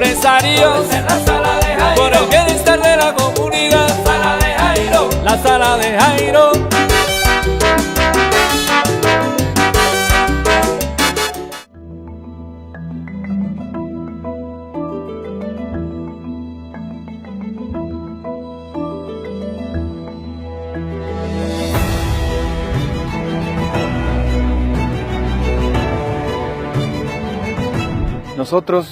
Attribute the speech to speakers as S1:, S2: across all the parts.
S1: empresarios,
S2: en la sala de Jairo,
S1: por el bienestar de la comunidad,
S2: sala de Jairo.
S1: la sala de Jairo.
S3: Nosotros,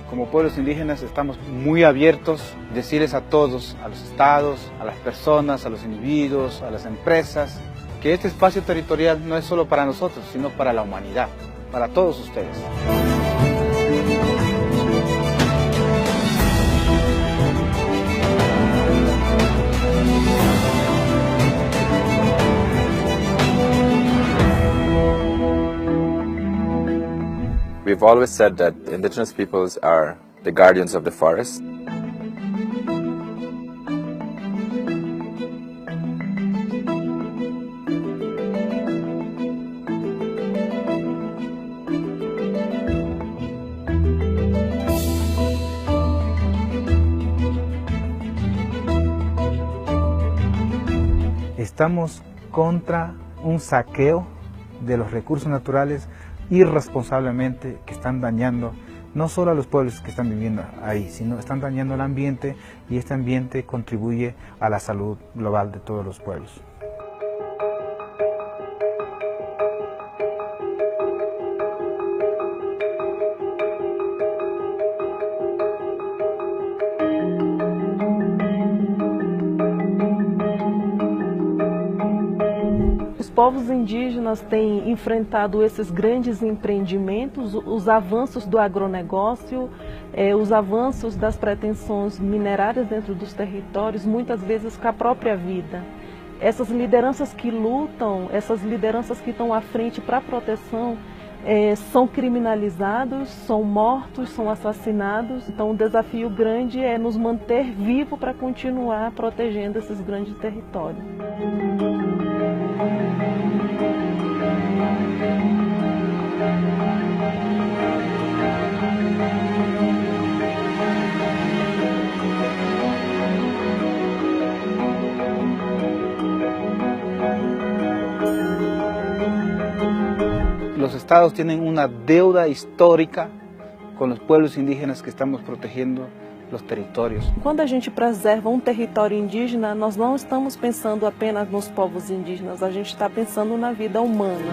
S3: como pueblos indígenas, estamos muy abiertos a decirles a todos, a los estados, a las personas, a los individuos, a las empresas, que este espacio territorial no es solo para nosotros, sino para la humanidad, para todos ustedes.
S4: We've always said that indigenous peoples are the guardians of the forest.
S3: Estamos contra un saqueo de los recursos naturales irresponsablemente que están dañando no solo a los pueblos que están viviendo ahí, sino están dañando el ambiente, y este ambiente contribuye a la salud global de todos los pueblos.
S5: Os povos indígenas têm enfrentado esses grandes empreendimentos, os avanços do agronegócio, os avanços das pretensões minerárias dentro dos territórios, muitas vezes com a própria vida. Essas lideranças que lutam, essas lideranças que estão à frente para a proteção, são criminalizados, são mortos, são assassinados. Então o desafio grande é nos manter vivos para continuar protegendo esses grandes territórios.
S3: Los estados tienen una deuda histórica con los pueblos indígenas que estamos protegiendo los territórios.
S5: Quando a gente preserva um território indígena, nós não estamos pensando apenas nos povos indígenas, a gente está pensando na vida humana.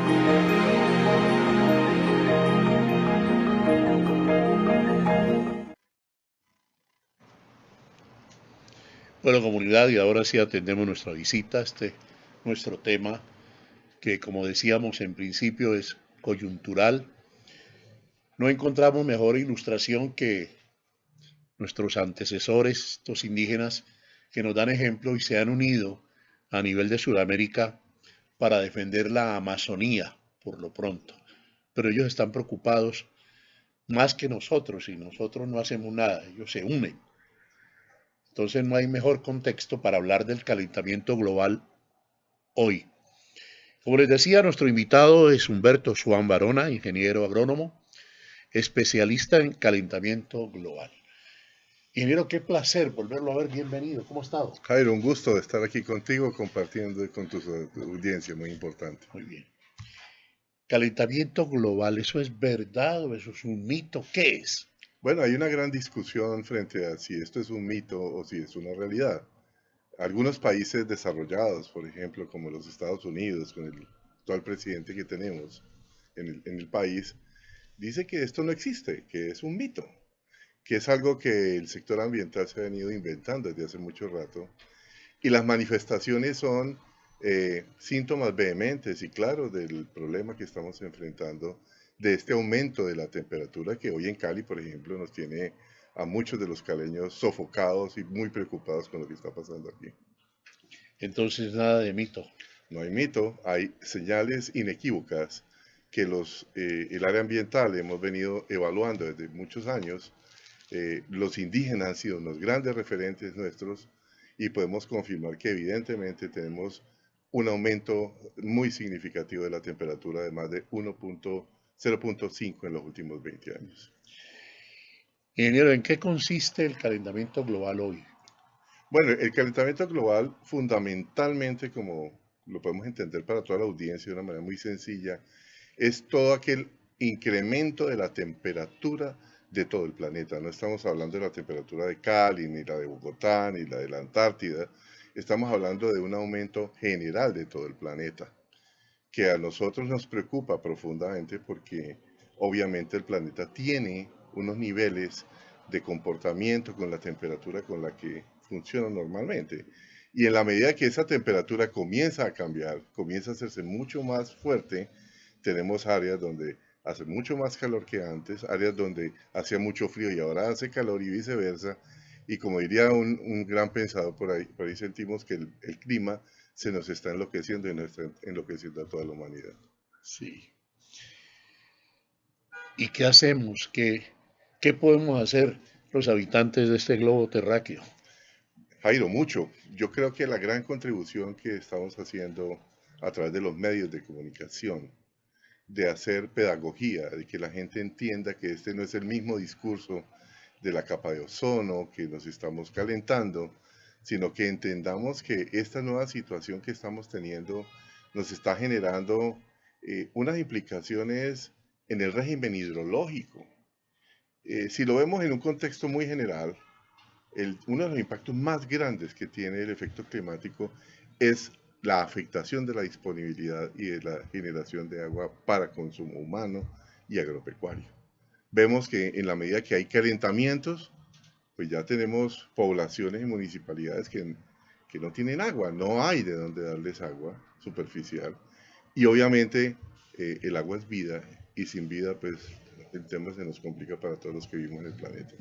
S6: Bueno, comunidad, y ahora sí atendemos nuestra visita, nuestro tema, que como decíamos en principio es coyuntural. No encontramos mejor ilustración que nuestros antecesores, estos indígenas, que nos dan ejemplo y se han unido a nivel de Sudamérica para defender la Amazonía, por lo pronto. Pero ellos están preocupados más que nosotros, y nosotros no hacemos nada, ellos se unen. Entonces no hay mejor contexto para hablar del calentamiento global hoy. Como les decía, nuestro invitado es Humberto Swan Barona, ingeniero agrónomo, especialista en calentamiento global. Ingeniero, qué placer volverlo a ver, bienvenido, ¿cómo ha estado?
S7: Jairo, un gusto estar aquí contigo, compartiendo con tu audiencia, muy importante.
S6: Muy bien. Calentamiento global, ¿eso es verdad o eso es un mito? ¿Qué es?
S7: Bueno, hay una gran discusión frente a si esto es un mito o si es una realidad. Algunos países desarrollados, por ejemplo, como los Estados Unidos, con el actual presidente que tenemos en el país, dice que esto no existe, que es un mito, que es algo que el sector ambiental se ha venido inventando desde hace mucho rato, y las manifestaciones son síntomas vehementes y claros del problema que estamos enfrentando, de este aumento de la temperatura que hoy en Cali, por ejemplo, nos tiene a muchos de los caleños sofocados y muy preocupados con lo que está pasando aquí.
S6: Entonces, nada de mito.
S7: No hay mito, hay señales inequívocas que el área ambiental hemos venido evaluando desde muchos años. Los indígenas han sido unos grandes referentes nuestros y podemos confirmar que evidentemente tenemos un aumento muy significativo de la temperatura de más de 0.5 en los últimos 20 años.
S6: Ingeniero, ¿en qué consiste el calentamiento global hoy?
S7: Bueno, el calentamiento global fundamentalmente, como lo podemos entender para toda la audiencia de una manera muy sencilla, es todo aquel incremento de la temperatura de todo el planeta. No estamos hablando de la temperatura de Cali, ni la de Bogotá, ni la de la Antártida. Estamos hablando de un aumento general de todo el planeta, que a nosotros nos preocupa profundamente porque obviamente el planeta tiene unos niveles de comportamiento con la temperatura con la que funciona normalmente. Y en la medida que esa temperatura comienza a cambiar, comienza a hacerse mucho más fuerte, tenemos áreas donde hace mucho más calor que antes, áreas donde hacía mucho frío y ahora hace calor y viceversa. Y como diría un gran pensador por ahí sentimos que el clima se nos está enloqueciendo y nos está enloqueciendo a toda la humanidad.
S6: Sí. ¿Y qué hacemos? ¿Qué podemos hacer los habitantes de este globo terráqueo?
S7: Jairo, mucho. Yo creo que la gran contribución que estamos haciendo a través de los medios de comunicación, de hacer pedagogía, de que la gente entienda que este no es el mismo discurso de la capa de ozono, que nos estamos calentando, sino que entendamos que esta nueva situación que estamos teniendo nos está generando unas implicaciones en el régimen hidrológico. Si lo vemos en un contexto muy general, uno de los impactos más grandes que tiene el efecto climático es la afectación de la disponibilidad y de la generación de agua para consumo humano y agropecuario. Vemos que en la medida que hay calentamientos, pues ya tenemos poblaciones y municipalidades que no tienen agua, no hay de dónde darles agua superficial. Y obviamente el agua es vida y sin vida pues el tema se nos complica para todos los que vivimos en el planeta.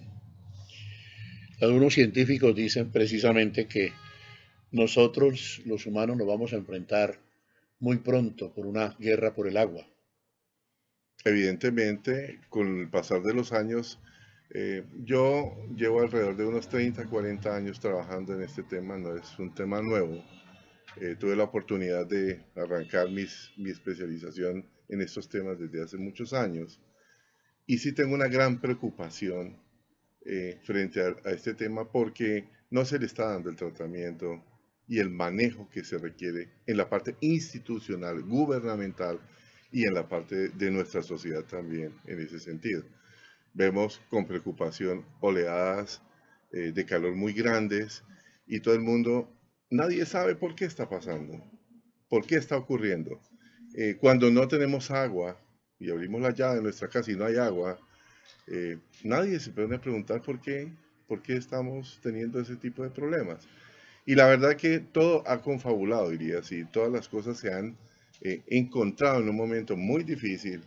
S6: Algunos científicos dicen precisamente que nosotros, los humanos, nos vamos a enfrentar muy pronto por una guerra por el agua.
S7: Evidentemente, con el pasar de los años, yo llevo alrededor de unos 30, 40 años trabajando en este tema, no es un tema nuevo. Tuve la oportunidad de arrancar mi especialización en estos temas desde hace muchos años y sí tengo una gran preocupación frente a este tema porque no se le está dando el tratamiento y el manejo que se requiere en la parte institucional, gubernamental y en la parte de nuestra sociedad también en ese sentido. Vemos con preocupación oleadas de calor muy grandes y todo el mundo, nadie sabe por qué está pasando, por qué está ocurriendo. Cuando no tenemos agua y abrimos la llave de nuestra casa y no hay agua, nadie se puede preguntar por qué estamos teniendo ese tipo de problemas. Y la verdad que todo ha confabulado, diría así, todas las cosas se han encontrado en un momento muy difícil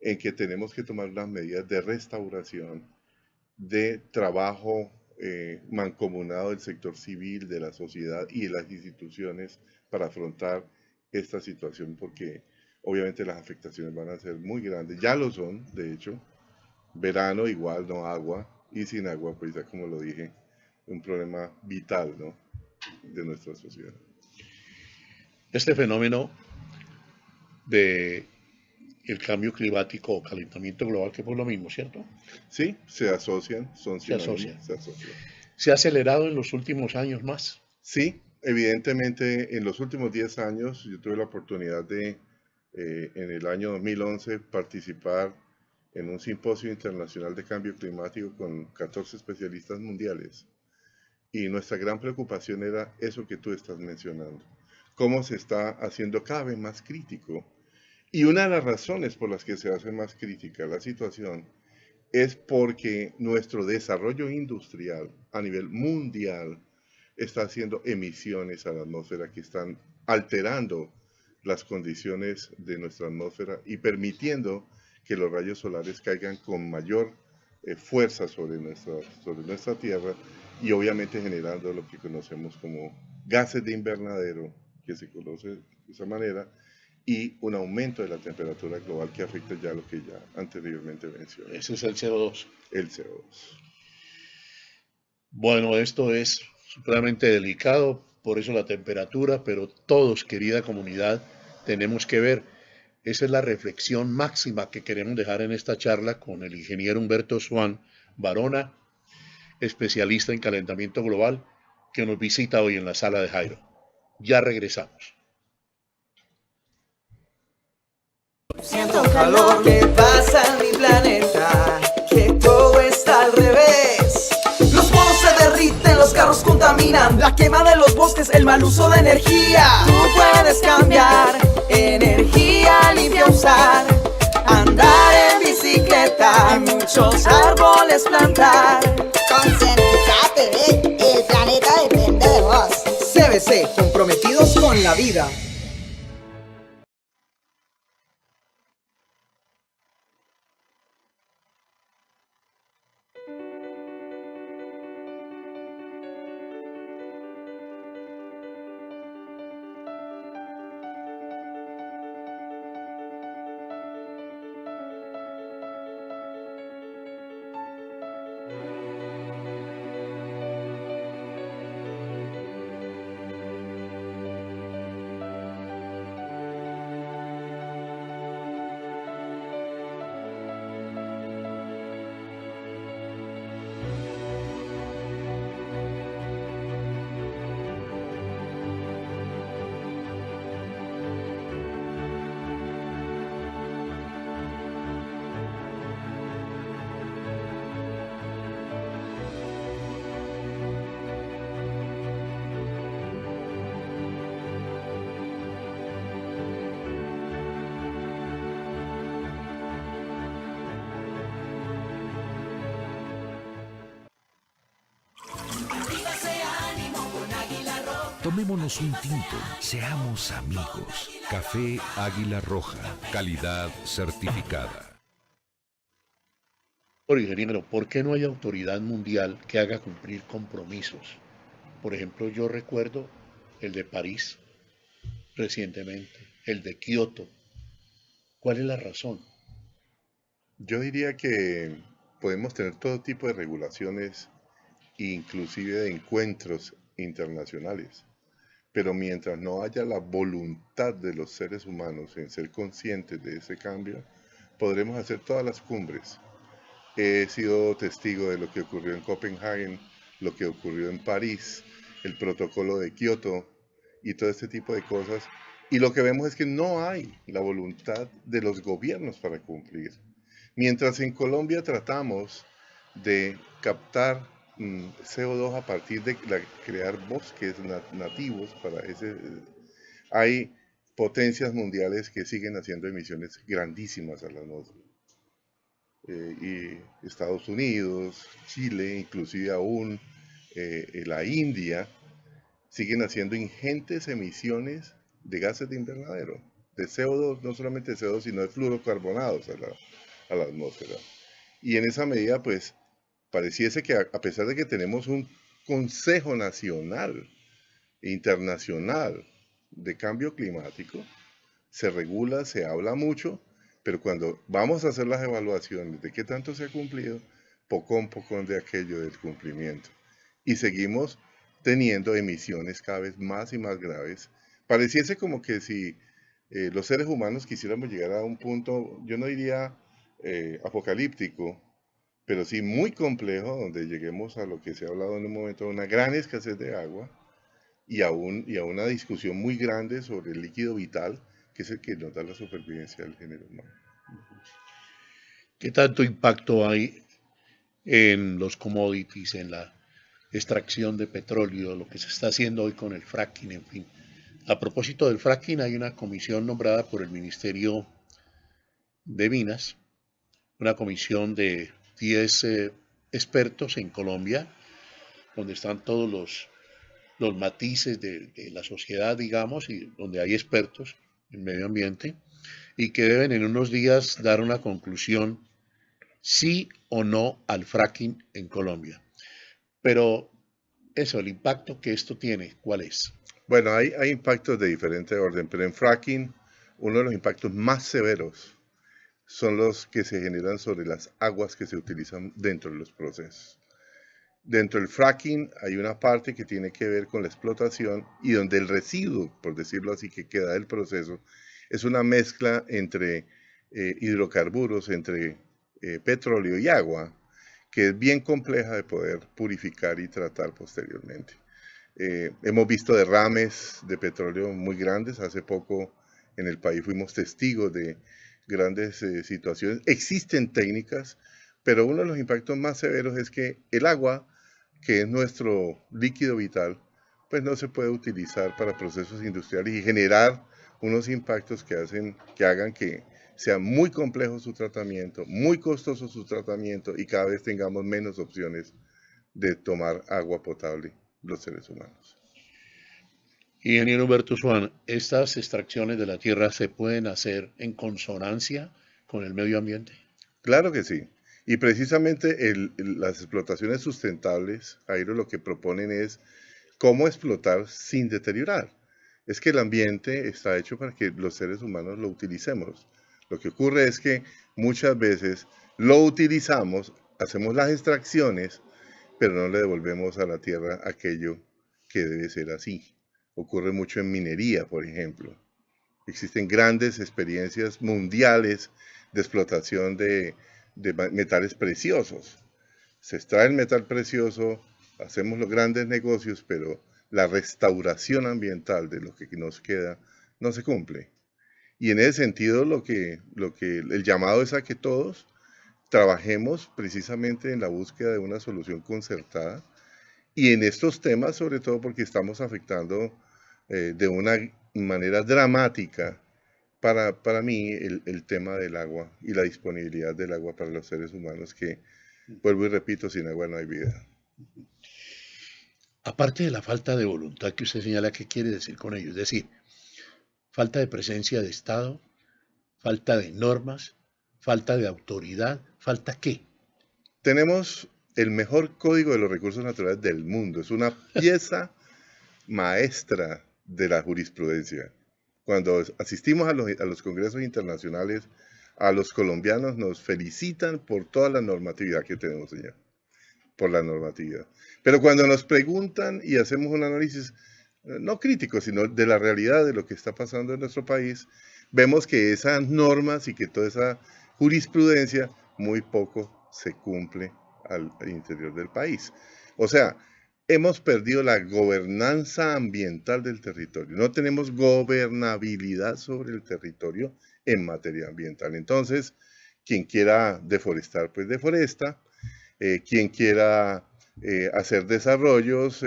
S7: en que tenemos que tomar las medidas de restauración, de trabajo mancomunado del sector civil, de la sociedad y de las instituciones para afrontar esta situación, porque obviamente las afectaciones van a ser muy grandes, ya lo son, de hecho. Verano igual, no agua, y sin agua, pues ya como lo dije, un problema vital, ¿no?, de nuestra sociedad.
S6: Este fenómeno de el cambio climático o calentamiento global, que es lo mismo, ¿cierto?
S7: Sí, se asocian, son
S6: sinónimos,
S7: se asocian.
S6: ¿Se ha acelerado en los últimos años más?
S7: Sí, evidentemente en los últimos 10 años yo tuve la oportunidad de, en el año 2011, participar en un simposio internacional de cambio climático con 14 especialistas mundiales. Y nuestra gran preocupación era eso que tú estás mencionando, cómo se está haciendo cada vez más crítico. Y una de las razones por las que se hace más crítica la situación es porque nuestro desarrollo industrial a nivel mundial está haciendo emisiones a la atmósfera que están alterando las condiciones de nuestra atmósfera y permitiendo que los rayos solares caigan con mayor fuerza sobre nuestra Tierra y obviamente generando lo que conocemos como gases de invernadero, que se conoce de esa manera, y un aumento de la temperatura global que afecta ya lo que ya anteriormente mencioné.
S6: Ese es el CO2.
S7: El CO2.
S6: Bueno, esto es supremamente delicado, por eso la temperatura, pero todos, querida comunidad, tenemos que ver. Esa es la reflexión máxima que queremos dejar en esta charla con el ingeniero Humberto Swan, Barona, especialista en calentamiento global, que nos visita hoy en la sala de Jairo. Ya regresamos.
S2: Siento calor. ¿Qué pasa en mi planeta? Que todo está al revés. Los polos se derriten, los carros contaminan, la quema de los bosques, el mal uso de energía. Tú puedes cambiar, energía limpia usar, andar en bicicleta y muchos árboles plantar.
S8: Concientízate, el planeta depende de vos.
S2: CBC, comprometidos con la vida.
S9: Tomémonos un tinto, seamos amigos. Café Águila Roja, calidad certificada.
S6: Ingeniero, ¿por qué no hay autoridad mundial que haga cumplir compromisos? Por ejemplo, yo recuerdo el de París recientemente, el de Kioto. ¿Cuál es la razón?
S7: Yo diría que podemos tener todo tipo de regulaciones, inclusive de encuentros internacionales, pero mientras no haya la voluntad de los seres humanos en ser conscientes de ese cambio, podremos hacer todas las cumbres. He sido testigo de lo que ocurrió en Copenhague, lo que ocurrió en París, el protocolo de Kioto y todo este tipo de cosas, y lo que vemos es que no hay la voluntad de los gobiernos para cumplir. Mientras en Colombia tratamos de captar CO2 a partir de crear bosques nativos para ese, hay potencias mundiales que siguen haciendo emisiones grandísimas a la atmósfera. Y Estados Unidos, Chile, inclusive aún la India, siguen haciendo ingentes emisiones de gases de invernadero, de CO2, no solamente de CO2, sino de fluorocarbonados a la atmósfera. Y en esa medida, pues, pareciese que a pesar de que tenemos un Consejo Nacional e Internacional de Cambio Climático, se regula, se habla mucho, pero cuando vamos a hacer las evaluaciones de qué tanto se ha cumplido, poco de aquello del cumplimiento. Y seguimos teniendo emisiones cada vez más y más graves. Pareciese como que si los seres humanos quisiéramos llegar a un punto, yo no diría apocalíptico, pero sí muy complejo, donde lleguemos a lo que se ha hablado en un momento, una gran escasez de agua y a una discusión muy grande sobre el líquido vital, que es el que nos da la supervivencia del género humano.
S6: ¿Qué tanto impacto hay en los commodities, en la extracción de petróleo, lo que se está haciendo hoy con el fracking, en fin? A propósito del fracking, hay una comisión nombrada por el Ministerio de Minas, una comisión de 10 expertos en Colombia, donde están todos los matices de la sociedad, digamos, y donde hay expertos en medio ambiente, y que deben en unos días dar una conclusión sí o no al fracking en Colombia. Pero eso, el impacto que esto tiene, ¿cuál es?
S7: Bueno, hay impactos de diferente orden, pero en fracking uno de los impactos más severos son los que se generan sobre las aguas que se utilizan dentro de los procesos. Dentro del fracking hay una parte que tiene que ver con la explotación y donde el residuo, por decirlo así, que queda del proceso, es una mezcla entre hidrocarburos, entre petróleo y agua, que es bien compleja de poder purificar y tratar posteriormente. Hemos visto derrames de petróleo muy grandes. Hace poco en el país fuimos testigos de grandes situaciones. Existen técnicas, pero uno de los impactos más severos es que el agua, que es nuestro líquido vital, pues no se puede utilizar para procesos industriales y generar unos impactos que hagan que sea muy complejo su tratamiento, muy costoso su tratamiento y cada vez tengamos menos opciones de tomar agua potable los seres humanos.
S6: Ingeniero Humberto Swan, ¿estas extracciones de la tierra se pueden hacer en consonancia con el medio ambiente?
S7: Claro que sí. Y precisamente las explotaciones sustentables, Jairo, lo que proponen es cómo explotar sin deteriorar. Es que el ambiente está hecho para que los seres humanos lo utilicemos. Lo que ocurre es que muchas veces lo utilizamos, hacemos las extracciones, pero no le devolvemos a la tierra aquello que debe ser así. Ocurre mucho en minería, por ejemplo. Existen grandes experiencias mundiales de explotación de metales preciosos. Se extrae el metal precioso, hacemos los grandes negocios, pero la restauración ambiental de lo que nos queda no se cumple. Y en ese sentido, el llamado es a que todos trabajemos precisamente en la búsqueda de una solución concertada y en estos temas, sobre todo porque estamos afectando de una manera dramática para mí el tema del agua y la disponibilidad del agua para los seres humanos, que, vuelvo y repito, sin agua no hay vida.
S6: Aparte de la falta de voluntad que usted señala, ¿qué quiere decir con ello? Es decir, falta de presencia de Estado, falta de normas, falta de autoridad, ¿falta qué?
S7: Tenemos el mejor código de los recursos naturales del mundo. Es una pieza maestra de la jurisprudencia. Cuando asistimos a los congresos internacionales, a los colombianos nos felicitan por toda la normatividad que tenemos allá, por la normatividad. Pero cuando nos preguntan y hacemos un análisis, no crítico, sino de la realidad de lo que está pasando en nuestro país, vemos que esas normas y que toda esa jurisprudencia muy poco se cumple al interior del país. O sea, hemos perdido la gobernanza ambiental del territorio. No tenemos gobernabilidad sobre el territorio en materia ambiental. Entonces, quien quiera deforestar, pues deforesta. Quien quiera hacer desarrollos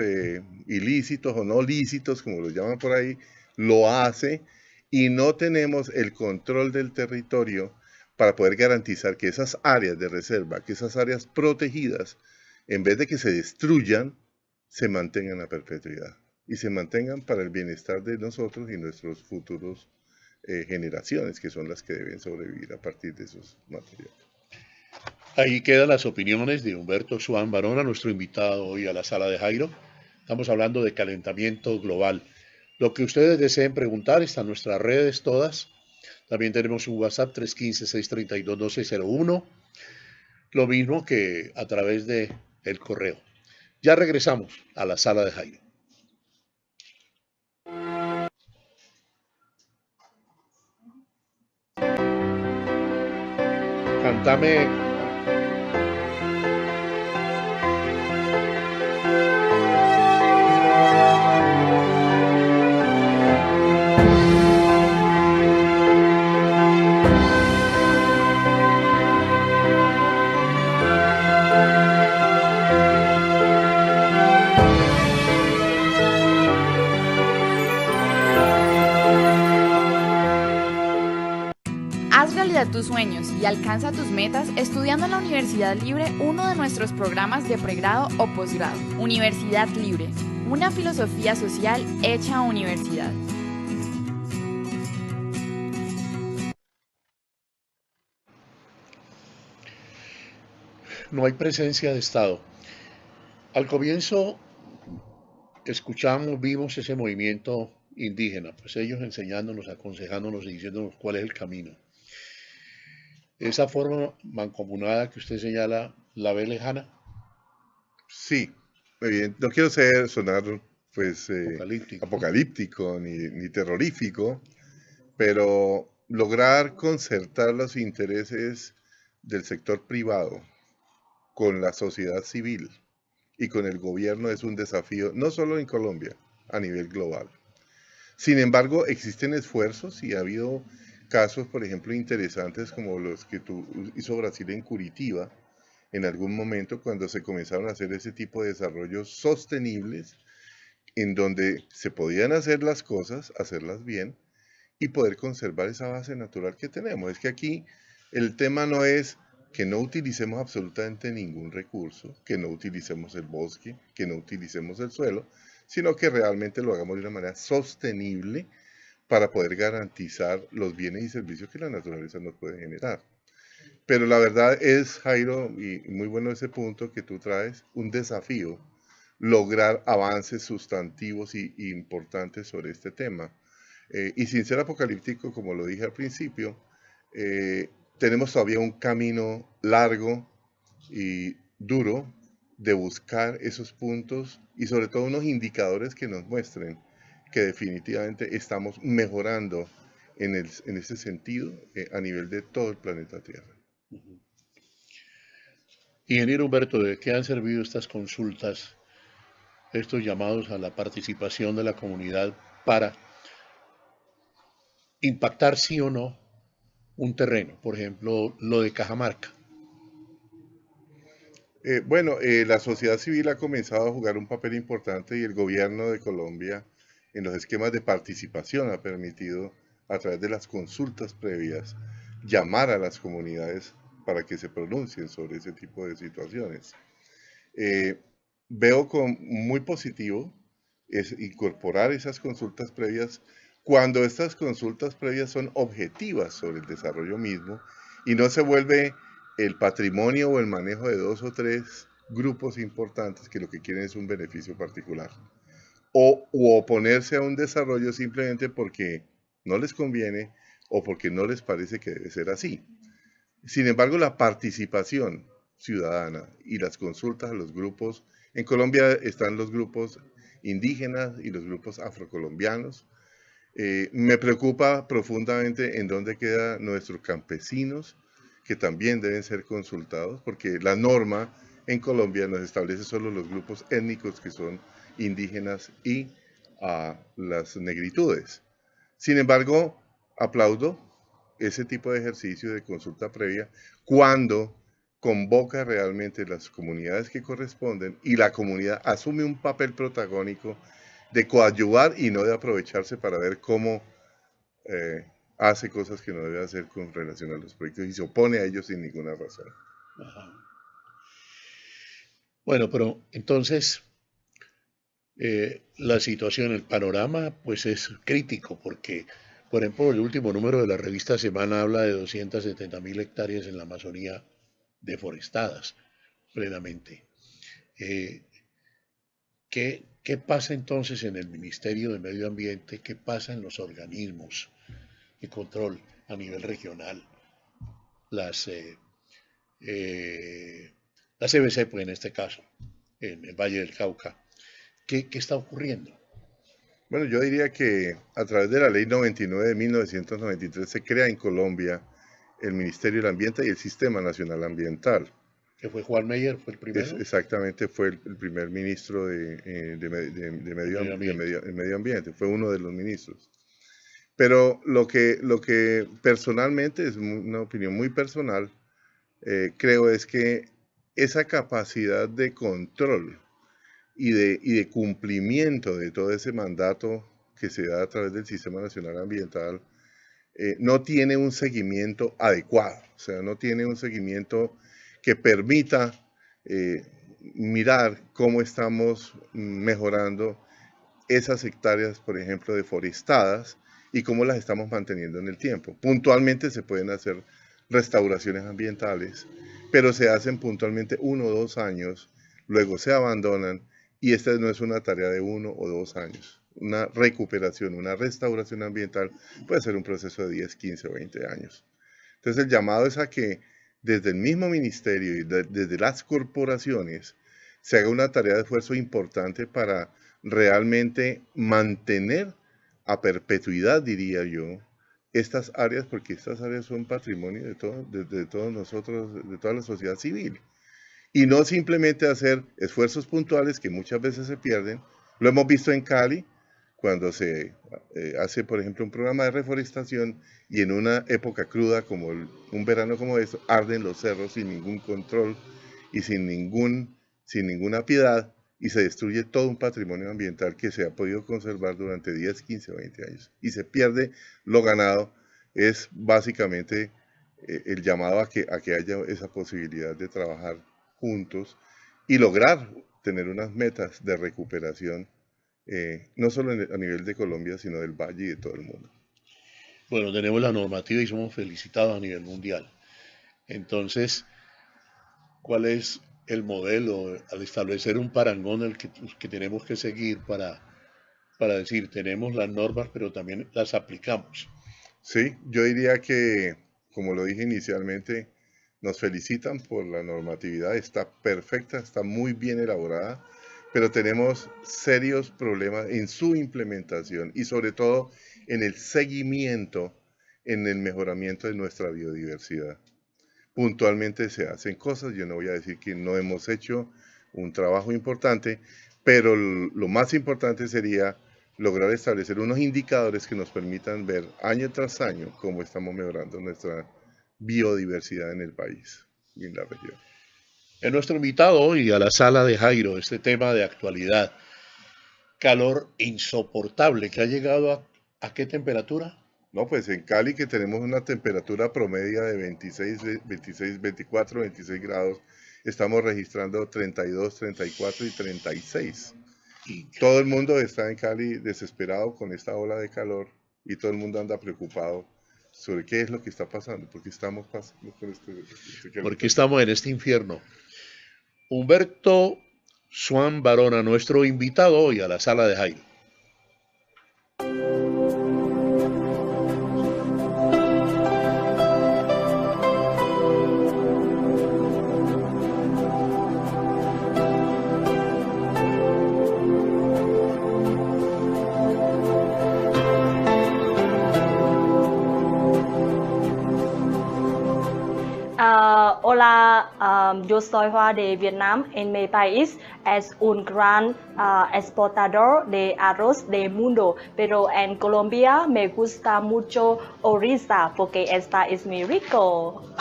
S7: ilícitos o no lícitos, como los llaman por ahí, lo hace, y no tenemos el control del territorio para poder garantizar que esas áreas de reserva, que esas áreas protegidas, en vez de que se destruyan, se mantengan a perpetuidad y se mantengan para el bienestar de nosotros y nuestros futuros generaciones, que son las que deben sobrevivir a partir de esos materiales.
S6: Ahí quedan las opiniones de Humberto Swan Barona, nuestro invitado hoy a la sala de Jairo. Estamos hablando de calentamiento global. Lo que ustedes deseen preguntar está en nuestras redes todas. También tenemos un WhatsApp 315-632-1201. Lo mismo que a través de el correo. Ya regresamos a la sala de Jairo. Cántame.
S10: Haz realidad tus sueños y alcanza tus metas estudiando en la Universidad Libre uno de nuestros programas de pregrado o posgrado. Universidad Libre, una filosofía social hecha universidad.
S6: No hay presencia de Estado. Al comienzo vimos ese movimiento indígena, pues ellos enseñándonos, aconsejándonos y diciéndonos cuál es el camino. ¿Esa forma mancomunada que usted señala la ve lejana?
S7: Sí, no quiero sonar pues apocalíptico ni terrorífico, pero lograr concertar los intereses del sector privado con la sociedad civil y con el gobierno es un desafío no solo en Colombia, a nivel global. Sin embargo, existen esfuerzos y ha habido casos, por ejemplo, interesantes como los que hizo Brasil en Curitiba, en algún momento cuando se comenzaron a hacer ese tipo de desarrollos sostenibles, en donde se podían hacer las cosas, hacerlas bien, y poder conservar esa base natural que tenemos. Es que aquí el tema no es que no utilicemos absolutamente ningún recurso, que no utilicemos el bosque, que no utilicemos el suelo, sino que realmente lo hagamos de una manera sostenible para poder garantizar los bienes y servicios que la naturaleza nos puede generar. Pero la verdad es, Jairo, y muy bueno ese punto que tú traes, un desafío lograr avances sustantivos y importantes sobre este tema. Y sin ser apocalíptico, como lo dije al principio, tenemos todavía un camino largo y duro de buscar esos puntos y sobre todo unos indicadores que nos muestren que definitivamente estamos mejorando en ese sentido a nivel de todo el planeta Tierra.
S6: Ingeniero Humberto, ¿de qué han servido estas consultas, estos llamados a la participación de la comunidad para impactar sí o no un terreno? Por ejemplo, lo de Cajamarca.
S7: La sociedad civil ha comenzado a jugar un papel importante y el gobierno de Colombia en los esquemas de participación ha permitido, a través de las consultas previas, llamar a las comunidades para que se pronuncien sobre ese tipo de situaciones. Veo como muy positivo es incorporar esas consultas previas cuando estas consultas previas son objetivas sobre el desarrollo mismo y no se vuelve el patrimonio o el manejo de 2 o 3 grupos importantes que lo que quieren es un beneficio particular. O oponerse a un desarrollo simplemente porque no les conviene o porque no les parece que debe ser así. Sin embargo, la participación ciudadana y las consultas a los grupos, en Colombia están los grupos indígenas y los grupos afrocolombianos. Me preocupa profundamente en dónde quedan nuestros campesinos, que también deben ser consultados, porque la norma en Colombia nos establece solo los grupos étnicos que son indígenas y las negritudes. Sin embargo, aplaudo ese tipo de ejercicio de consulta previa cuando convoca realmente las comunidades que corresponden y la comunidad asume un papel protagónico de coadyuvar y no de aprovecharse para ver cómo hace cosas que no debe hacer con relación a los proyectos y se opone a ellos sin ninguna razón.
S6: Ajá. Bueno, pero entonces la situación, el panorama, pues es crítico porque, por ejemplo, el último número de la revista Semana habla de 270.000 hectáreas en la Amazonía deforestadas plenamente. ¿Qué pasa entonces en el Ministerio de Medio Ambiente? ¿Qué pasa en los organismos de control a nivel regional? Las CBC, pues en este caso, en el Valle del Cauca. ¿Qué está ocurriendo?
S7: Bueno, yo diría que a través de la Ley 99 de 1993 se crea en Colombia el Ministerio del Ambiente y el Sistema Nacional Ambiental.
S6: ¿Que fue Juan Meyer, fue el primero?
S7: Exactamente, fue el primer ministro de Medio Ambiente, fue uno de los ministros. Pero lo que personalmente, es una opinión muy personal, creo es que esa capacidad de control y de cumplimiento de todo ese mandato que se da a través del Sistema Nacional Ambiental no tiene un seguimiento adecuado, o sea, no tiene un seguimiento que permita mirar cómo estamos mejorando esas hectáreas, por ejemplo, deforestadas y cómo las estamos manteniendo en el tiempo. Puntualmente se pueden hacer restauraciones ambientales, pero se hacen puntualmente 1 o 2 años, luego se abandonan y esta no es una tarea de 1 o 2 años. Una recuperación, una restauración ambiental puede ser un proceso de 10, 15 o 20 años. Entonces el llamado es a que desde el mismo ministerio y desde las corporaciones se haga una tarea de esfuerzo importante para realmente mantener a perpetuidad, diría yo, estas áreas, porque estas áreas son patrimonio de todos nosotros, de toda la sociedad civil. y no simplemente hacer esfuerzos puntuales que muchas veces se pierden. Lo hemos visto en Cali, cuando se hace, por ejemplo, un programa de reforestación y en una época cruda como un verano como este, arden los cerros sin ningún control y sin ninguna piedad, y se destruye todo un patrimonio ambiental que se ha podido conservar durante 10, 15 o 20 años. Y se pierde lo ganado. Es básicamente el llamado a que haya esa posibilidad de trabajar juntos y lograr tener unas metas de recuperación, no solo a nivel de Colombia, sino del Valle y de todo el mundo.
S6: Bueno, tenemos la normativa y somos felicitados a nivel mundial. Entonces, ¿cuál es el modelo al establecer un parangón el que tenemos que seguir para decir, tenemos las normas, pero también las aplicamos?
S7: Sí, yo diría que, como lo dije inicialmente, nos felicitan por la normatividad, está perfecta, está muy bien elaborada, pero tenemos serios problemas en su implementación y sobre todo en el seguimiento, en el mejoramiento de nuestra biodiversidad. Puntualmente se hacen cosas, yo no voy a decir que no hemos hecho un trabajo importante, pero lo más importante sería lograr establecer unos indicadores que nos permitan ver año tras año cómo estamos mejorando nuestra biodiversidad en el país y en la región.
S6: En nuestro invitado hoy a la sala de Jairo, este tema de actualidad, calor insoportable, que ha llegado ¿a qué temperatura?
S7: No, pues en Cali, que tenemos una temperatura promedia de 24, 26 grados, estamos registrando 32, 34 y 36. Y todo el mundo está en Cali desesperado con esta ola de calor y todo el mundo anda preocupado sobre qué es lo que está pasando, por qué estamos pasando con
S6: ¿Por qué estamos en este infierno? Humberto Swan Barona, nuestro invitado hoy a la sala de Jairo.
S11: Hola, yo soy Hoa de Vietnam. En mi país es un gran exportador de arroz del mundo, pero en Colombia me gusta mucho orisa porque esta es muy rico.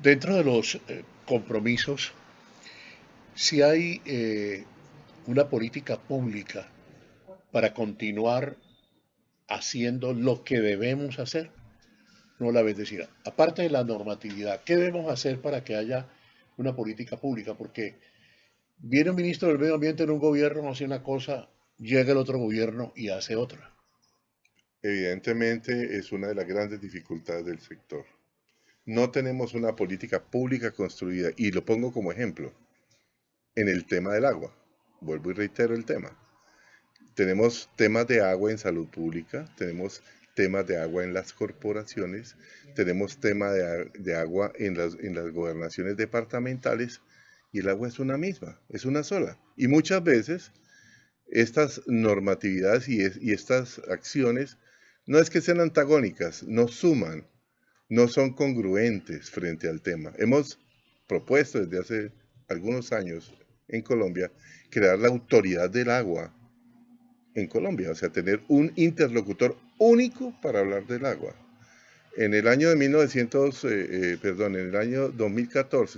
S6: Dentro de los compromisos, si hay una política pública para continuar haciendo lo que debemos hacer, no la ves decir, aparte de la normatividad, ¿qué debemos hacer para que haya una política pública? Porque viene un ministro del medio ambiente en un gobierno, hace una cosa, llega el otro gobierno y hace otra.
S7: Evidentemente es una de las grandes dificultades del sector. No tenemos una política pública construida, y lo pongo como ejemplo, en el tema del agua. Vuelvo y reitero el tema. Tenemos temas de agua en salud pública, tenemos temas de agua en las corporaciones, tenemos temas de agua en las gobernaciones departamentales, y el agua es una misma, es una sola. Y muchas veces estas normatividades y estas acciones no es que sean antagónicas, no suman, no son congruentes frente al tema. Hemos propuesto desde hace algunos años en Colombia crear la autoridad del agua en Colombia, o sea, tener un interlocutor único para hablar del agua. En el año 2014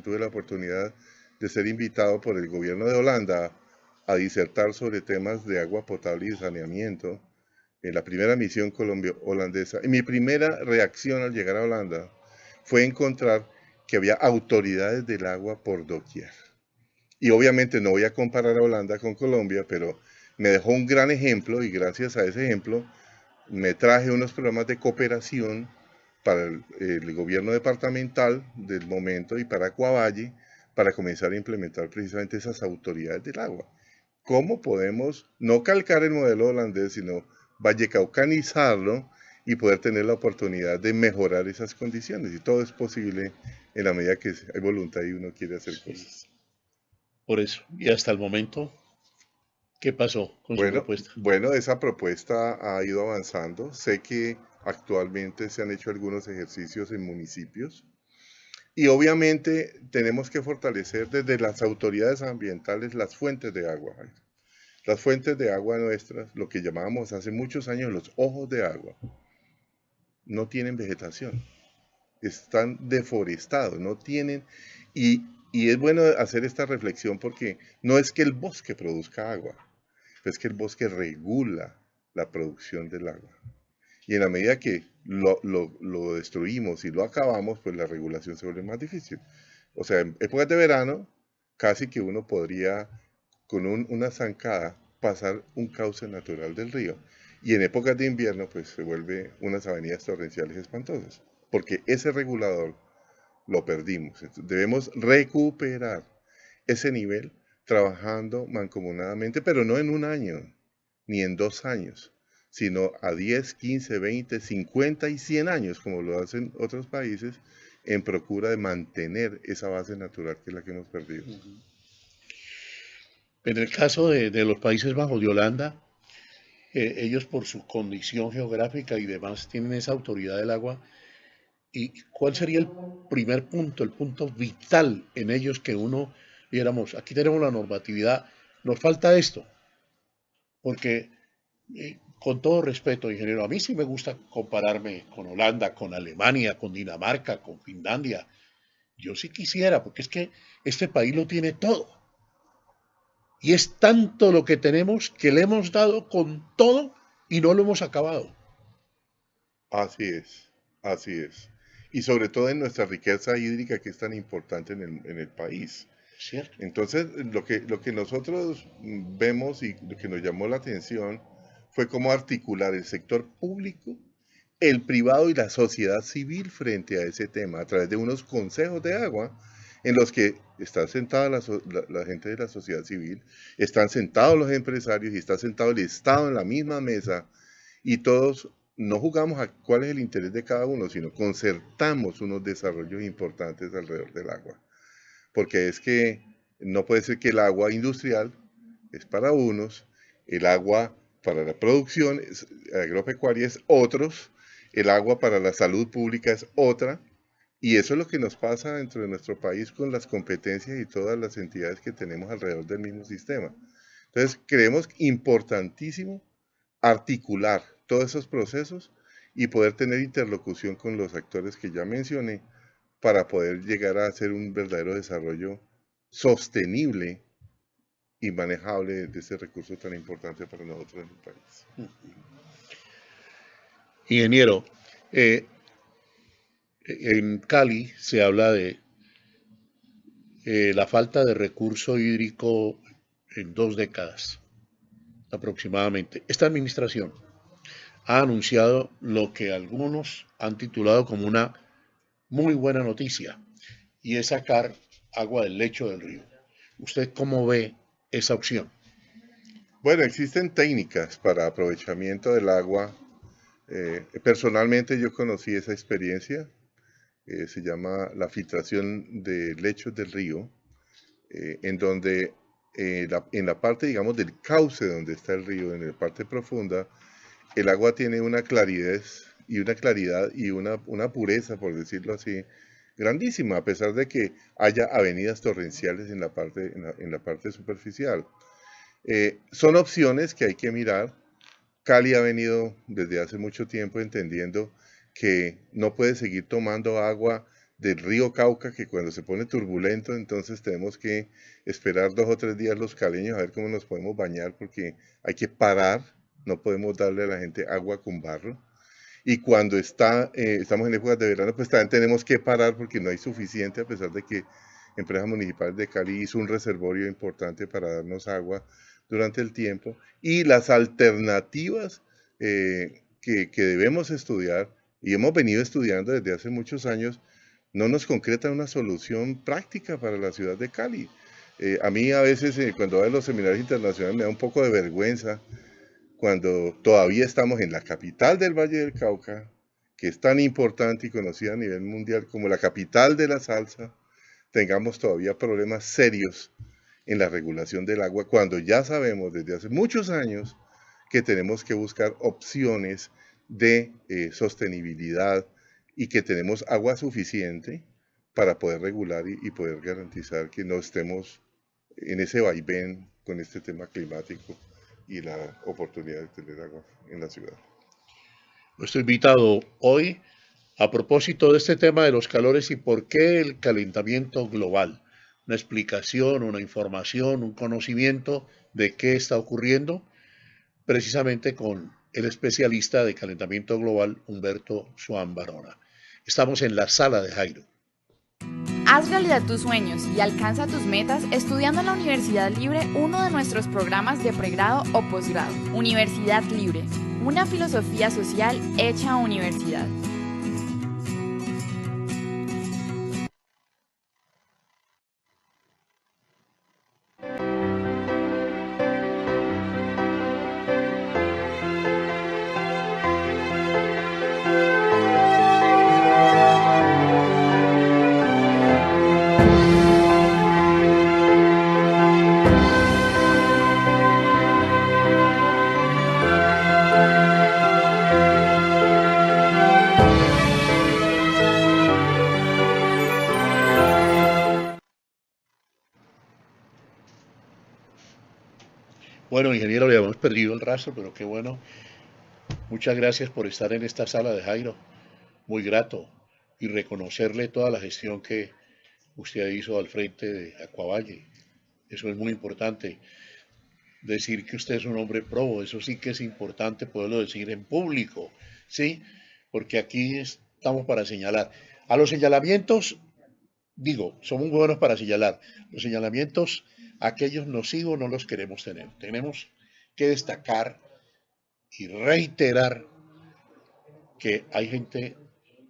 S7: tuve la oportunidad de ser invitado por el gobierno de Holanda a disertar sobre temas de agua potable y de saneamiento en la primera misión holandesa. Y mi primera reacción al llegar a Holanda fue encontrar que había autoridades del agua por doquier. Y obviamente no voy a comparar a Holanda con Colombia, pero me dejó un gran ejemplo, y gracias a ese ejemplo me traje unos programas de cooperación para el gobierno departamental del momento y para Acuavalle, para comenzar a implementar precisamente esas autoridades del agua. ¿Cómo podemos no calcar el modelo holandés, sino vallecaucanizarlo y poder tener la oportunidad de mejorar esas condiciones. Y todo es posible en la medida que hay voluntad y uno quiere hacer cosas.
S6: Por eso, y hasta el momento, ¿qué pasó con su propuesta?
S7: Bueno, esa propuesta ha ido avanzando. Sé que actualmente se han hecho algunos ejercicios en municipios y obviamente tenemos que fortalecer desde las autoridades ambientales las fuentes de agua. Las fuentes de agua nuestras, lo que llamábamos hace muchos años los ojos de agua, no tienen vegetación, están deforestados, no tienen, y es bueno hacer esta reflexión porque no es que el bosque produzca agua, es que el bosque regula la producción del agua. Y en la medida que lo destruimos y lo acabamos, pues la regulación se vuelve más difícil. O sea, en épocas de verano, casi que uno podría, con una zancada, pasar un cauce natural del río. Y en épocas de invierno, pues se vuelve unas avenidas torrenciales espantosas, porque ese regulador lo perdimos. Entonces, debemos recuperar ese nivel trabajando mancomunadamente, pero no en un año, ni en 2 años, sino a 10, 15, 20, 50 y 100 años, como lo hacen otros países, en procura de mantener esa base natural que es la que hemos perdido.
S6: En el caso de los Países Bajos, de Holanda, ellos por su condición geográfica y demás tienen esa autoridad del agua. ¿Y cuál sería el primer punto, el punto vital en ellos que uno viéramos? Aquí tenemos la normatividad, nos falta esto, porque con todo respeto, ingeniero, a mí sí me gusta compararme con Holanda, con Alemania, con Dinamarca, con Finlandia. Yo sí quisiera, porque es que este país lo tiene todo. Y es tanto lo que tenemos que le hemos dado con todo y no lo hemos acabado.
S7: Así es, así es. Y sobre todo en nuestra riqueza hídrica que es tan importante en el país.
S6: ¿Cierto?
S7: Entonces, lo que nosotros vemos y lo que nos llamó la atención fue cómo articular el sector público, el privado y la sociedad civil frente a ese tema, a través de unos consejos de agua en los que está sentada la gente de la sociedad civil, están sentados los empresarios y está sentado el Estado en la misma mesa y todos no jugamos a cuál es el interés de cada uno, sino concertamos unos desarrollos importantes alrededor del agua. Porque es que no puede ser que el agua industrial es para unos, el agua para la producción agropecuaria es otros, el agua para la salud pública es otra, y eso es lo que nos pasa dentro de nuestro país con las competencias y todas las entidades que tenemos alrededor del mismo sistema. Entonces, creemos importantísimo articular todos esos procesos y poder tener interlocución con los actores que ya mencioné para poder llegar a hacer un verdadero desarrollo sostenible y manejable de ese recurso tan importante para nosotros en el país.
S6: Ingeniero, en Cali se habla de la falta de recurso hídrico en 2 décadas aproximadamente. Esta administración ha anunciado lo que algunos han titulado como una muy buena noticia, y es sacar agua del lecho del río. ¿Usted cómo ve esa opción?
S7: Bueno, existen técnicas para aprovechamiento del agua. Personalmente yo conocí esa experiencia. Se llama la filtración de lechos del río, en donde en la parte, digamos, del cauce donde está el río, en la parte profunda, el agua tiene una claridad y una pureza, por decirlo así, grandísima, a pesar de que haya avenidas torrenciales en la parte superficial. Son opciones que hay que mirar. Cali ha venido desde hace mucho tiempo entendiendo que no puede seguir tomando agua del río Cauca, que cuando se pone turbulento, entonces tenemos que esperar 2 o 3 días los caleños a ver cómo nos podemos bañar, porque hay que parar, no podemos darle a la gente agua con barro. Y cuando estamos en épocas de verano, pues también tenemos que parar porque no hay suficiente, a pesar de que Empresas Municipales de Cali hizo un reservorio importante para darnos agua durante el tiempo. Y las alternativas que debemos estudiar, y hemos venido estudiando desde hace muchos años, no nos concretan una solución práctica para la ciudad de Cali. A mí a veces cuando voy a los seminarios internacionales me da un poco de vergüenza cuando todavía estamos en la capital del Valle del Cauca, que es tan importante y conocida a nivel mundial como la capital de la salsa, tengamos todavía problemas serios en la regulación del agua, cuando ya sabemos desde hace muchos años que tenemos que buscar opciones de sostenibilidad y que tenemos agua suficiente para poder regular y poder garantizar que no estemos en ese vaivén con este tema climático y la oportunidad de tener agua en la ciudad.
S6: Nuestro invitado hoy, a propósito de este tema de los calores y por qué el calentamiento global, una explicación, una información, un conocimiento de qué está ocurriendo, precisamente con el especialista de calentamiento global, Humberto Swan Barona. Estamos en la sala de Jairo.
S10: Haz realidad tus sueños y alcanza tus metas estudiando en la Universidad Libre uno de nuestros programas de pregrado o posgrado. Universidad Libre, una filosofía social hecha universidad.
S6: Bueno, ingeniero, le hemos perdido el rastro, pero qué bueno. Muchas gracias por estar en esta sala de Jairo. Muy grato. Y reconocerle toda la gestión que usted hizo al frente de Acuavalle. Eso es muy importante. Decir que usted es un hombre probo, eso sí que es importante poderlo decir en público, ¿sí? Porque aquí estamos para señalar. A los señalamientos, digo, somos buenos para señalar. Los señalamientos, aquellos nocivos no los queremos tener. Tenemos que destacar y reiterar que hay gente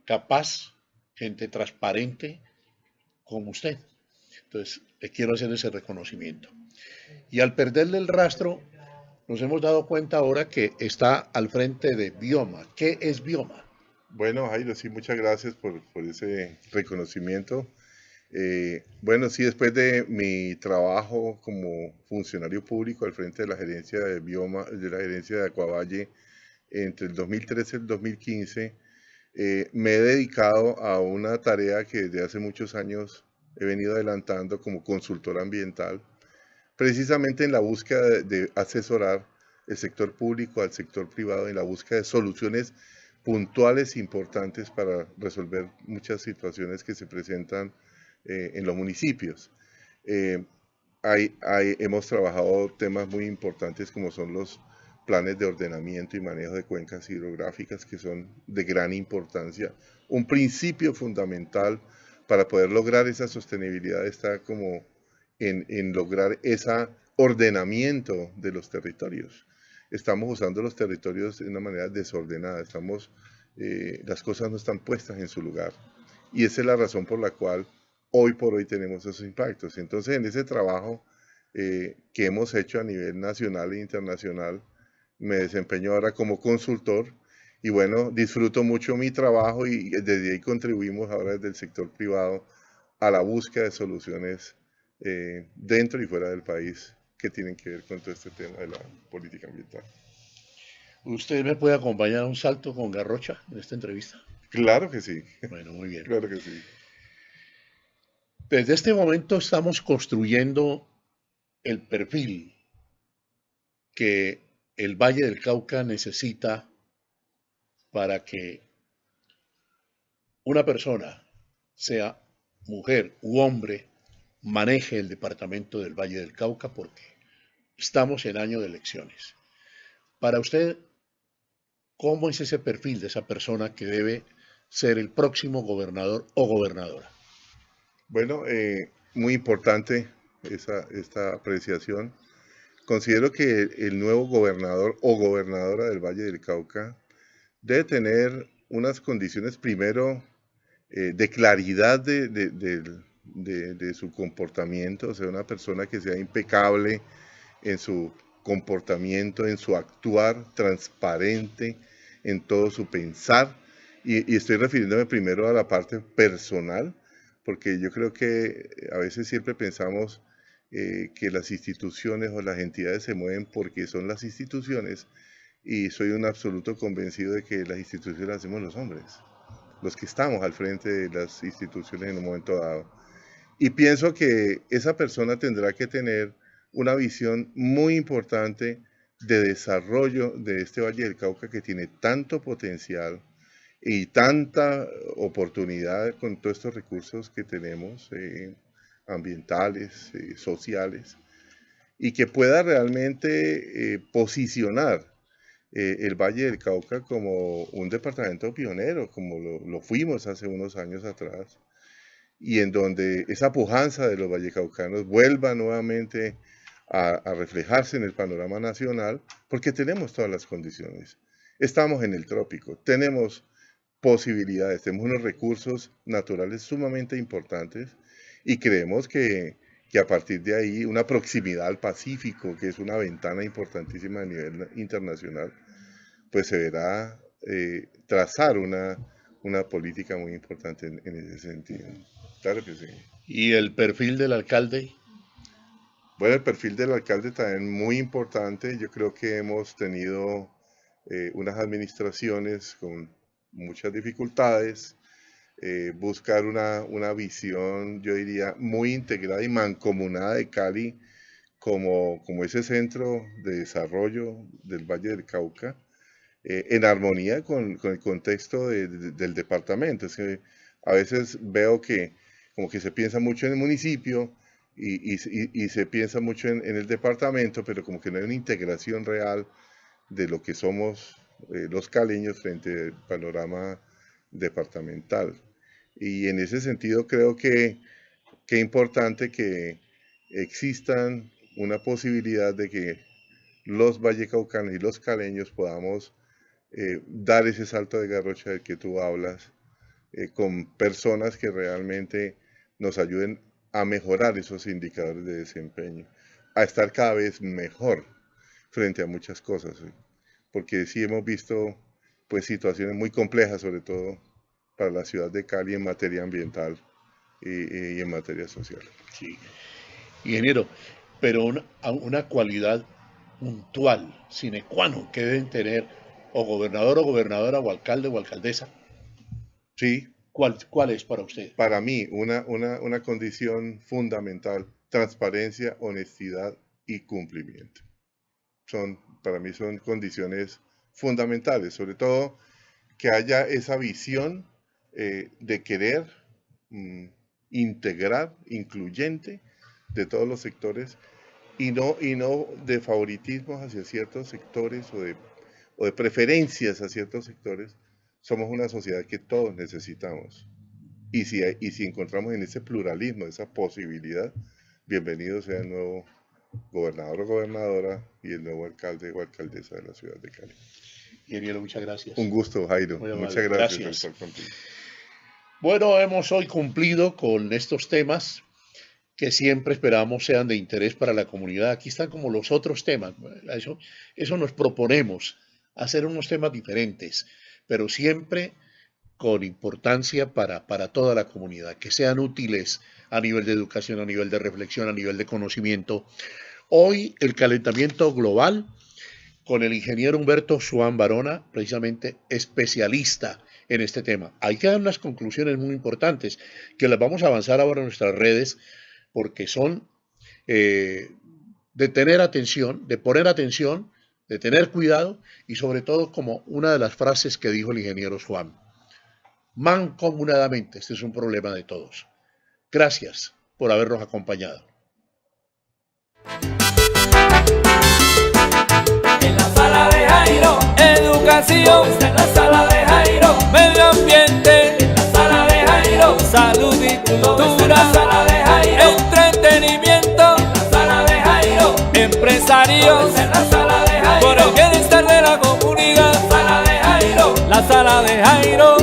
S6: capaz, gente transparente como usted. Entonces, le quiero hacer ese reconocimiento. Y al perderle el rastro, nos hemos dado cuenta ahora que está al frente de Bioma. ¿Qué es Bioma?
S7: Bueno, Jairo, sí, muchas gracias por ese reconocimiento. Bueno, sí, después de mi trabajo como funcionario público al frente de la gerencia de Bioma, de la gerencia de Acuavalle, entre el 2013 y el 2015, me he dedicado a una tarea que desde hace muchos años he venido adelantando como consultor ambiental, precisamente en la búsqueda de asesorar el sector público al sector privado en la búsqueda de soluciones puntuales importantes para resolver muchas situaciones que se presentan en los municipios. Hemos trabajado temas muy importantes como son los planes de ordenamiento y manejo de cuencas hidrográficas, que son de gran importancia. Un principio fundamental para poder lograr esa sostenibilidad está como en lograr ese ordenamiento de los territorios. Estamos usando los territorios de una manera desordenada, las cosas no están puestas en su lugar. Y esa es la razón por la cual hoy por hoy tenemos esos impactos. Entonces, en ese trabajo que hemos hecho a nivel nacional e internacional, me desempeño ahora como consultor y bueno, disfruto mucho mi trabajo y desde ahí contribuimos ahora desde el sector privado a la búsqueda de soluciones dentro y fuera del país que tienen que ver con todo este tema de la política ambiental.
S6: ¿Usted me puede acompañar a un salto con Garrocha en esta entrevista?
S7: Claro que sí.
S6: Bueno, muy bien.
S7: Claro que sí.
S6: Desde este momento estamos construyendo el perfil que el Valle del Cauca necesita para que una persona, sea mujer u hombre, maneje el departamento del Valle del Cauca, porque estamos en año de elecciones. Para usted, ¿cómo es ese perfil de esa persona que debe ser el próximo gobernador o gobernadora?
S7: Bueno, muy importante esta apreciación. Considero que el nuevo gobernador o gobernadora del Valle del Cauca debe tener unas condiciones, primero, de claridad de su comportamiento, o sea, una persona que sea impecable en su comportamiento, en su actuar transparente, en todo su pensar. Y estoy refiriéndome primero a la parte personal, porque yo creo que a veces siempre pensamos que las instituciones o las entidades se mueven porque son las instituciones, y soy un absoluto convencido de que las instituciones las hacemos los hombres, los que estamos al frente de las instituciones en un momento dado. Y pienso que esa persona tendrá que tener una visión muy importante de desarrollo de este Valle del Cauca, que tiene tanto potencial y tanta oportunidad con todos estos recursos que tenemos, ambientales, sociales, y que pueda realmente posicionar el Valle del Cauca como un departamento pionero, como lo fuimos hace unos años atrás, y en donde esa pujanza de los vallecaucanos vuelva nuevamente a reflejarse en el panorama nacional, porque tenemos todas las condiciones. Estamos en el trópico, tenemos posibilidades, tenemos unos recursos naturales sumamente importantes, y creemos que a partir de ahí una proximidad al Pacífico, que es una ventana importantísima a nivel internacional, pues se verá trazar una política muy importante en ese sentido. Claro que sí.
S6: ¿Y el perfil del alcalde?
S7: Bueno, el perfil del alcalde también muy importante. Yo creo que hemos tenido unas administraciones con muchas dificultades. Buscar una visión, yo diría, muy integrada y mancomunada de Cali como ese centro de desarrollo del Valle del Cauca, en armonía con el contexto del departamento. Es que a veces veo que como que se piensa mucho en el municipio y se piensa mucho en el departamento, pero como que no hay una integración real de lo que somos los caleños frente al panorama departamental. Y en ese sentido creo que es importante que existan una posibilidad de que los vallecaucanos y los caleños podamos dar ese salto de garrocha del que tú hablas, con personas que realmente nos ayuden a mejorar esos indicadores de desempeño, a estar cada vez mejor frente a muchas cosas, porque sí hemos visto pues situaciones muy complejas, sobre todo para la ciudad de Cali en materia ambiental y en materia social.
S6: Sí, ingeniero, pero una cualidad puntual, sine qua non, que deben tener o gobernador o gobernadora o alcalde o alcaldesa.
S7: Sí.
S6: ¿Cuál es para usted?
S7: Para mí, una condición fundamental: transparencia, honestidad y cumplimiento. Para mí son condiciones fundamentales, sobre todo que haya esa visión de querer integrar, incluyente, de todos los sectores, y no de favoritismos hacia ciertos sectores o de preferencias a ciertos sectores. Somos una sociedad que todos necesitamos, y si encontramos en ese pluralismo, esa posibilidad, bienvenido sea el nuevo gobernador o gobernadora y el nuevo alcalde o alcaldesa de la ciudad de Cali.
S6: Ingeniero, muchas gracias.
S7: Un gusto, Jairo. Muchas gracias por estar contigo.
S6: Bueno, hemos hoy cumplido con estos temas que siempre esperamos sean de interés para la comunidad. Aquí están como los otros temas. Eso nos proponemos, hacer unos temas diferentes, pero siempre con importancia para toda la comunidad, que sean útiles a nivel de educación, a nivel de reflexión, a nivel de conocimiento. Hoy el calentamiento global con el ingeniero Humberto Suán Barona, precisamente especialista en este tema. Hay que dar unas conclusiones muy importantes que las vamos a avanzar ahora en nuestras redes, porque son de tener atención, de poner atención, de tener cuidado, y sobre todo como una de las frases que dijo el ingeniero Suán: mancomunadamente, este es un problema de todos. Gracias por habernos acompañado.
S1: En la sala de Jairo, educación. En la sala de Jairo, medio ambiente. En la sala de Jairo, salud y cultura. En la sala de Jairo, entretenimiento. En la sala de Jairo, empresarios. En la sala de Jairo, por el bienestar de la comunidad. La sala de Jairo, la sala de Jairo.